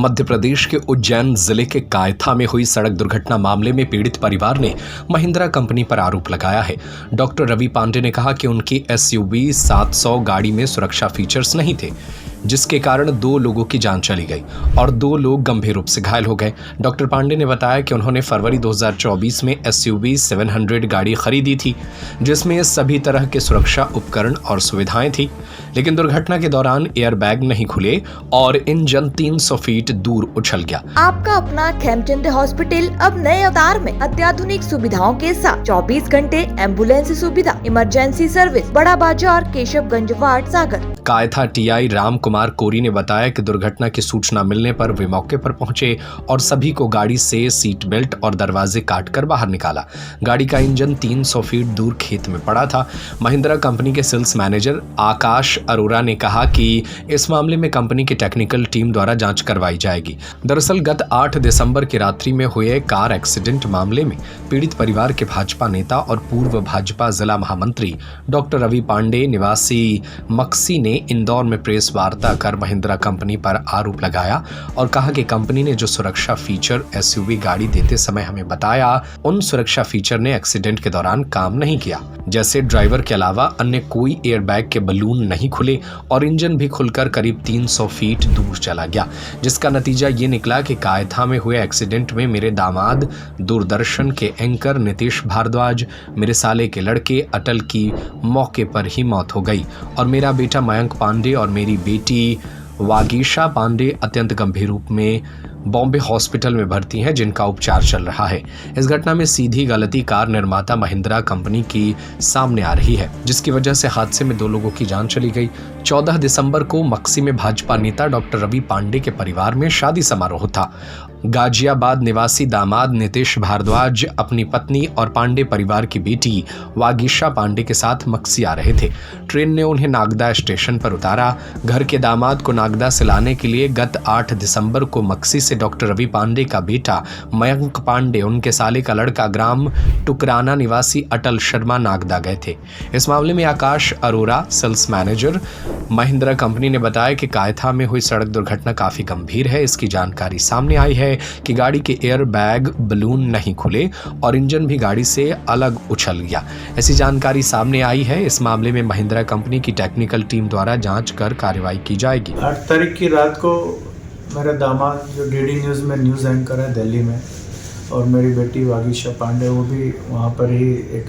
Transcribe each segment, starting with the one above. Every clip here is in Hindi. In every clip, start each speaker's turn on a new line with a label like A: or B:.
A: मध्य प्रदेश के उज्जैन जिले के कायथा में हुई सड़क दुर्घटना मामले में पीड़ित परिवार ने महिंद्रा कंपनी पर आरोप लगाया है। डॉक्टर रवि पांडे ने कहा कि उनकी SUV 700 गाड़ी में सुरक्षा फीचर्स नहीं थे, जिसके कारण 2 लोगों की जान चली गई और 2 लोग गंभीर रूप से घायल हो गए। डॉक्टर पांडे ने बताया कि उन्होंने फरवरी 2024 में SUV 700 गाड़ी खरीदी थी, जिसमें सभी तरह के सुरक्षा उपकरण और सुविधाएं थी, लेकिन दुर्घटना के दौरान एयरबैग नहीं खुले और इंजन 300 फीट दूर उछल गया।
B: आपका अपना खेमचंद हॉस्पिटल अब नए अवतार में अत्याधुनिक सुविधाओं के साथ 24 घंटे एम्बुलेंस सुविधा, इमरजेंसी सर्विस, बड़ा बाजार, केशवगंज वार्ड, सागर।
A: कायथा TI राम कुमार कोरी ने बताया कि दुर्घटना की सूचना मिलने पर वे मौके पर पहुंचे और सभी को गाड़ी से सीट बेल्ट और दरवाजे काटकर बाहर निकाला। गाड़ी का इंजन 300 फीट दूर खेत में पड़ा था। महिंद्रा कंपनी के सेल्स मैनेजर आकाश अरोरा ने कहा कि इस मामले में कंपनी की टेक्निकल टीम द्वारा जांच करवाई जाएगी। दरअसल गत 8 दिसंबर की रात्रि में हुए कार एक्सीडेंट मामले में पीड़ित परिवार के भाजपा नेता और पूर्व भाजपा जिला महामंत्री डॉक्टर रवि पांडे निवासी मक्सी ने इंदौर में प्रेस वार्ता कर महिंद्रा कंपनी पर आरोप लगाया और कहा कि कंपनी ने जो सुरक्षा फीचर SUV गाड़ी देते समय हमें बताया, उन सुरक्षा फीचर ने एक्सीडेंट के दौरान काम नहीं किया। जैसे ड्राइवर के अलावा अन्य कोई एयरबैग के बलून नहीं खुले और इंजन भी खुलकर करीब 300 फीट दूर चला गया, जिसका नतीजा ये निकला कि कायथा में हुए एक्सीडेंट में मेरे दामाद दूरदर्शन के एंकर नीतीश भारद्वाज, मेरे साले के लड़के अटल की मौके पर ही मौत हो गई और मेरा बेटा मयंक पांडे और मेरी बेटी वागीशा पांडे अत्यंत गंभीर रूप में बॉम्बे हॉस्पिटल में भर्ती हैं, जिनका उपचार चल रहा है। इस घटना में सीधी गलती कार निर्माता महिंद्रा कंपनी की सामने आ रही है, जिसकी वजह से हादसे में 2 लोगों की जान चली गई। 14 दिसंबर को मक्सी में भाजपा नेता डॉक्टर रवि पांडे के परिवार में शादी समारोह था। गाजियाबाद निवासी दामाद नीतीश भारद्वाज अपनी पत्नी और पांडे परिवार की बेटी वागीशा पांडे के साथ मक्सी आ रहे थे। ट्रेन ने उन्हें नागदा स्टेशन पर उतारा। घर के दामाद को नागदा से लाने के लिए गत 8 दिसंबर को मक्सी से डॉक्टर रवि पांडे का बेटा मयंक पांडे, उनके साले का लड़का ग्राम टुकराना निवासी अटल शर्मा नागदा गए थे। इस मामले में Akash Arora, sales manager Mahindra company ने बताया कि कायथा में हुई सड़क दुर्घटना काफी गंभीर है। इसकी जानकारी सामने आई है कि गाड़ी के एयर बैग बलून नहीं खुले और इंजन भी गाड़ी से अलग उछल गया। ऐसी जानकारी सामने आई है। इस मामले में महिंद्रा कंपनी की टेक्निकल टीम द्वारा जांच कर कार्रवाई की जाएगी।
C: 8 तारीख की रात को मेरा दामाद जो DD न्यूज़ में न्यूज़ एंकर है दिल्ली में, और मेरी बेटी वागीशा पांडे वो भी वहाँ पर ही एक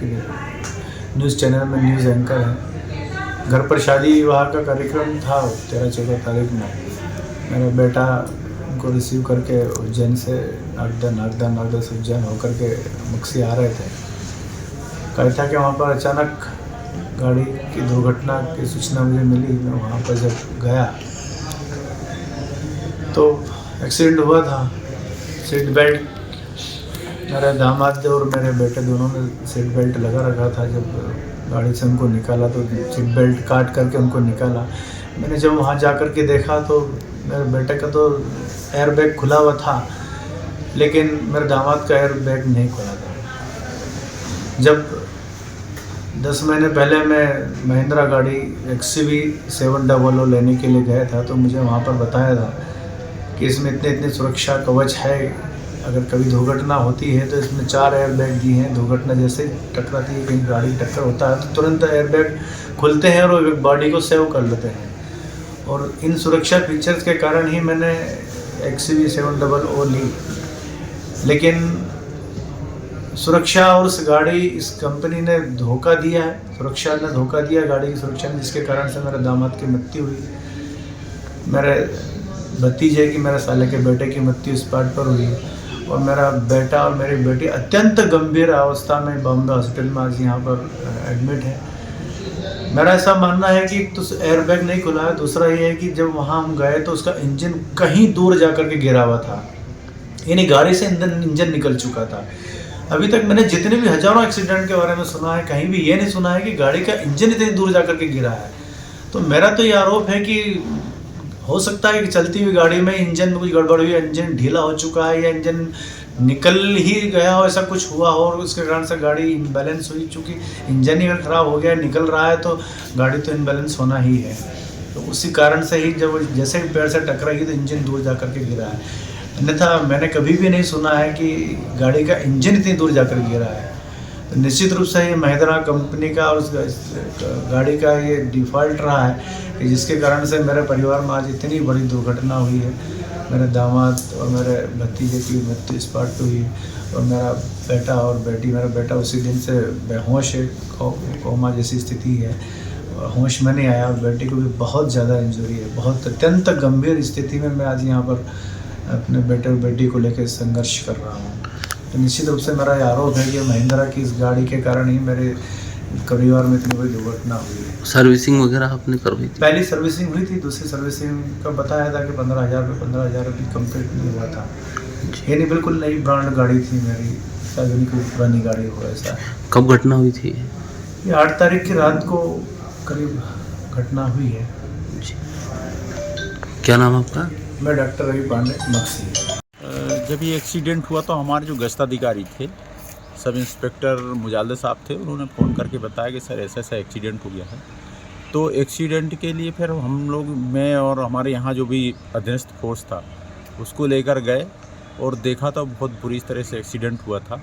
C: न्यूज़ चैनल में न्यूज़ एंकर है। घर पर शादी विवाह का कार्यक्रम था 13-14 तारीख में। मेरा बेटा उनको रिसीव करके उज्जैन से नागदा से उज्जैन होकर के मक्सी आ रहे थे। कायथा के वहाँ पर अचानक गाड़ी की दुर्घटना की सूचना मुझे मिली। मैं वहाँ पर जब गया तो एक्सीडेंट हुआ था। सीट बेल्ट मेरे दामाद और मेरे बेटे दोनों ने सीट बेल्ट लगा रखा था। जब गाड़ी से उनको निकाला तो सीट बेल्ट काट करके उनको निकाला। मैंने जब वहाँ जा कर के देखा तो मेरे बेटे का तो एयर बैग खुला हुआ था, लेकिन मेरे दामाद का एयर बैग नहीं खुला था। जब 10 महीने पहले मैं महिंद्रा गाड़ी XUV 700 लेने के लिए गया था तो मुझे वहाँ पर बताया था कि इसमें इतने सुरक्षा कवच है, अगर कभी दुर्घटना होती है तो इसमें 4 एयर बैग दिए हैं। दुर्घटना जैसे टकराती है, कहीं गाड़ी टक्कर होता है तो तुरंत एयर बैग खुलते हैं और बॉडी को सेव कर लेते हैं। और इन सुरक्षा फीचर्स के कारण ही मैंने XUV 700 ली। लेकिन सुरक्षा और उस गाड़ी, इस कंपनी ने धोखा दिया है, सुरक्षा ने धोखा दिया गाड़ी की सुरक्षा में, जिसके कारण से मेरे दामाद की मृत्यु हुई। मेरे भतीजे की, मेरे साले के बेटे की मृत्यु स्पॉट पर हुई और मेरा बेटा और मेरी बेटी अत्यंत गंभीर अवस्था में बॉम्बे हॉस्पिटल में आज यहाँ पर एडमिट है। मेरा ऐसा मानना है कि तो एयर बैग नहीं खुला है। दूसरा ये है कि जब वहाँ हम गए तो उसका इंजन कहीं दूर जा कर के गिरा हुआ था, यानी गाड़ी से इंजन निकल चुका था। अभी तक मैंने जितने भी हजारों एक्सीडेंट के बारे में सुना है, कहीं भी ये नहीं सुना है कि गाड़ी का इंजन इतनी दूर जा कर के गिरा है। तो मेरा तो ये आरोप है कि हो सकता है कि चलती हुई गाड़ी में इंजन में कुछ गड़बड़ हुई, इंजन ढीला हो चुका है या इंजन निकल ही गया हो, ऐसा कुछ हुआ हो और उसके कारण से गाड़ी इम्बैलेंस हुई। चूँकि इंजन ही अगर ख़राब हो गया, निकल रहा है तो गाड़ी तो इम्बैलेंस होना ही है। तो उसी कारण से ही जब जैसे ही पेड़ से टकराई तो इंजन दूर जा करके गिरा है। अन्यथा मैंने कभी भी नहीं सुना है कि गाड़ी का इंजन इतनी दूर जाकर गिरा है। तो निश्चित रूप से ये महिंद्रा कंपनी का और उस गाड़ी का ये डिफ़ॉल्ट रहा है कि जिसके कारण से मेरे परिवार में आज इतनी बड़ी दुर्घटना हुई है। मेरे दामाद और मेरे भतीजे की मृत्यु स्पॉट पे हुई और मेरा बेटा और बेटी, मेरा बेटा उसी दिन से बेहोश है, कोमा जैसी स्थिति है, होश में नहीं आया। और बेटी को भी बहुत ज़्यादा इंजरी है, बहुत अत्यंत गंभीर स्थिति में मैं आज यहाँ पर अपने बेटे और बेटी को लेकर संघर्ष कर रहा हूँ। तो निश्चित रूप से मेरा ये आरोप है कि महिंद्रा की इस गाड़ी के कारण ही मेरे परिवार में इतनी बड़ी दुर्घटना हुई है।
D: सर्विसिंग वगैरह आपने करवाई थी?
C: पहली सर्विसिंग हुई थी, दूसरी सर्विसिंग का बताया था कि 15,000 रुपये कंप्लीट नहीं हुआ था। ये नहीं, बिल्कुल नई ब्रांड गाड़ी थी मेरी, शायद कोई पुरानी गाड़ी हो ऐसा।
D: कब घटना हुई थी?
C: ये 8 तारीख की रात को करीब घटना हुई है।
D: क्या नाम आपका?
C: मैं डॉक्टर रवि पांडे, मक्सी।
E: जब ये एक्सीडेंट हुआ तो हमारे जो गश्ताधिकारी थे, सब इंस्पेक्टर मुजाल्दे साहब थे, उन्होंने फ़ोन करके बताया कि सर ऐसा ऐसा एक्सीडेंट हो गया है। तो एक्सीडेंट के लिए फिर हम लोग, मैं और हमारे यहाँ जो भी अधीनस्थ फोर्स था उसको लेकर गए और देखा तो बहुत बुरी तरह से एक्सीडेंट हुआ था।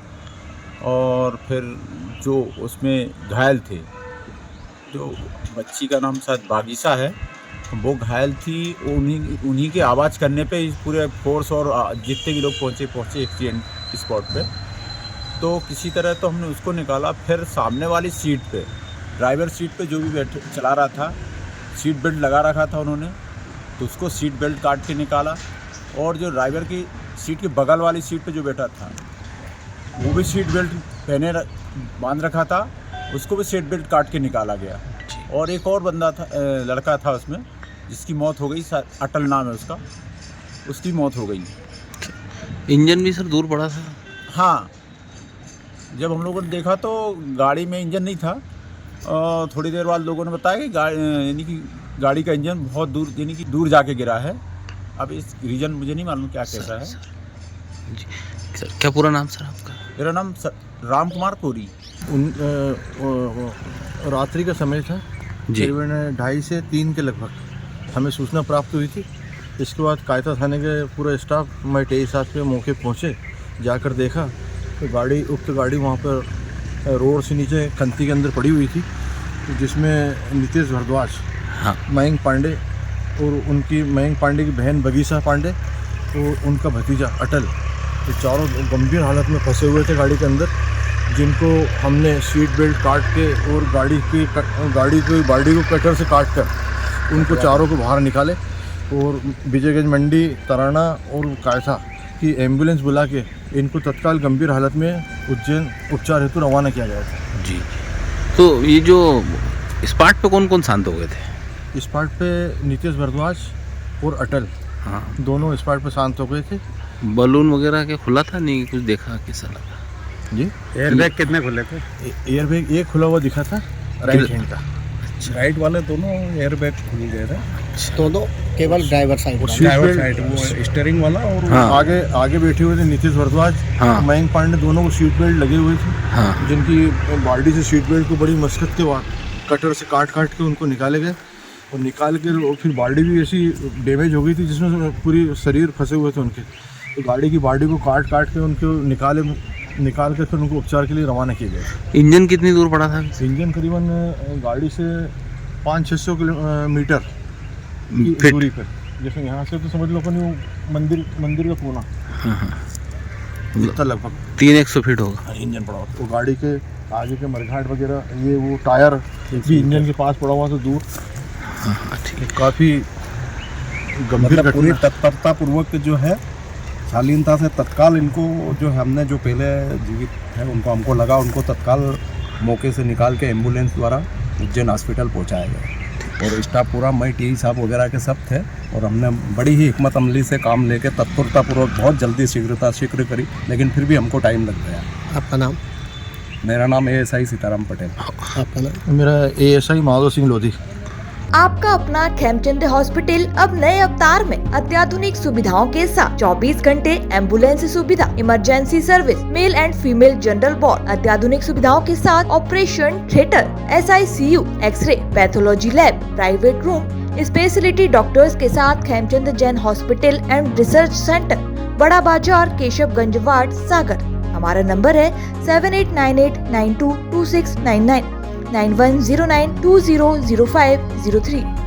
E: और फिर जो उसमें घायल थे, जो बच्ची का नाम शायद बागीसा है, वो घायल थी। उन्हीं के आवाज़ करने पे पूरे फोर्स और जितने भी लोग पहुँचे एक्सीडेंट स्पॉट पे। तो किसी तरह तो हमने उसको निकाला। फिर सामने वाली सीट पे, ड्राइवर सीट पे जो भी चला रहा था, सीट बेल्ट लगा रखा था उन्होंने, तो उसको सीट बेल्ट काट के निकाला। और जो ड्राइवर की सीट के बगल वाली सीट पे जो बैठा था, वो भी सीट बेल्ट बांध रखा था, उसको भी सीट बेल्ट काट के निकाला गया। और एक और बंदा था, लड़का था उसमें, जिसकी मौत हो गई, अटल नाम है उसका, उसकी मौत हो गई।
D: इंजन भी सर दूर पड़ा था?
E: हाँ, जब हम लोगों ने देखा तो गाड़ी में इंजन नहीं था। थोड़ी देर बाद लोगों ने बताया कि गाड़ी का इंजन बहुत दूर, यानी कि दूर जाके गिरा है। अब इस रीजन मुझे नहीं मालूम क्या कैसा है।
D: जी सर, क्या पूरा नाम सर आपका?
E: मेरा नाम राम कुमार कोरी।
F: रात्रि का समय था, करीबन 2:30 से 3 के लगभग हमें सूचना प्राप्त हुई थी। इसके बाद कायता थाने के पूरा स्टाफ, मैं टे साथ पे मौके पहुँचे, जाकर देखा तो उक्त गाड़ी वहाँ पर रोड से नीचे खंती के अंदर पड़ी हुई थी, जिसमें नीतीश भारद्वाज,
D: हाँ,
F: मयंक पांडे और उनकी मयंक पांडे की बहन बगीसा पांडे और उनका भतीजा अटल, ये चारों गंभीर हालत में फंसे हुए थे गाड़ी के अंदर, जिनको हमने सीट बेल्ट काट के और गाड़ी की बॉडी को कटर से काट कर उनको चारों को बाहर निकाले और विजयगंज मंडी, तराना और कायथा की एम्बुलेंस बुला के इनको तत्काल गंभीर हालत में उज्जैन उपचार हेतु रवाना किया गया था।
D: जी, तो ये जो स्पॉट पे कौन कौन शांत हो गए थे?
F: स्पॉट पे नीतीश भारद्वाज और अटल,
D: हाँ,
F: दोनों स्पॉट पे शांत हो गए थे।
D: बलून वगैरह के खुला था? नहीं कुछ देखा कैसा लगा?
F: जी,
E: एयरबैग कितने खुले थे?
F: एयरबैग एक खुला हुआ दिखा था, राइट हैंड का।
E: राइट वाले दोनों एयरबैग खुल गए थे,
F: दोनों केवल ड्राइवर साइड,
E: ड्राइवर साइड, वो स्टीयरिंग वाला और
D: हाँ,
F: आगे बैठे हुए थे नीतीश भारद्वाज,
D: हाँ,
F: मयंक पांडे, दोनों को सीट बेल्ट लगे हुए थे,
D: हाँ,
F: जिनकी बॉडी से सीट बेल्ट को बड़ी मशक्कत के बाद कटर से काट के उनको निकाले गए और निकाल के और फिर बॉडी भी ऐसी डैमेज हो गई थी जिसमें पूरी शरीर फंसे हुए थे उनके। तो गाड़ी की बॉडी को काट के उनको निकाल के फिर उनको उपचार के लिए रवाना किया गया।
D: इंजन कितनी दूर पड़ा था?
F: इंजन करीबन गाड़ी से 500-600 किलोमीटर की
D: फिट
F: दूरी पर, जैसे यहाँ से तो समझ लो अपनी मंदिर का कोना,
D: हाँ, हाँ,
F: इतना लगभग
D: 300 फीट होगा
F: इंजन पड़ा हुआ। तो गाड़ी के आगे के मरघाट वगैरह, ये वो टायर भी इंजन के पास पड़ा हुआ था दूर।
D: हाँ, हाँ, ठीक है।
F: काफ़ी गंभीर
E: मतलब पूरी
F: घटना।
E: तत्परता पूर्वक जो है, शालीनता से तत्काल इनको जो हमने जो पहले जीवित है उनको हमको लगा, उनको तत्काल मौके से निकाल के एम्बुलेंस द्वारा उज्जैन हॉस्पिटल पहुंचाया गया। और स्टाफ पूरा, मैं टी साहब वगैरह के सब थे और हमने बड़ी ही हिकमत अमली से काम लेके तत्परतापूर्वक बहुत जल्दी शीघ्र करी, लेकिन फिर भी हमको टाइम लग गया।
F: आपका नाम?
E: मेरा नाम ASI सीताराम पटेल।
F: आपका नाम? मेरा ASI माधव सिंह लोधी।
B: आपका अपना खेमचंद हॉस्पिटल अब नए अवतार में अत्याधुनिक सुविधाओं के साथ 24 घंटे एम्बुलेंस सुविधा, emergency service, male and female general ward, अत्याधुनिक सुविधाओं के साथ operation theatre, SICU, X ray, pathology lab, private room, speciality doctors के साथ Khemchand Jain hospital and research centre, Bada Bazar, Keshavganj ward, सागर। हमारा नंबर है 7898922699 9109200503।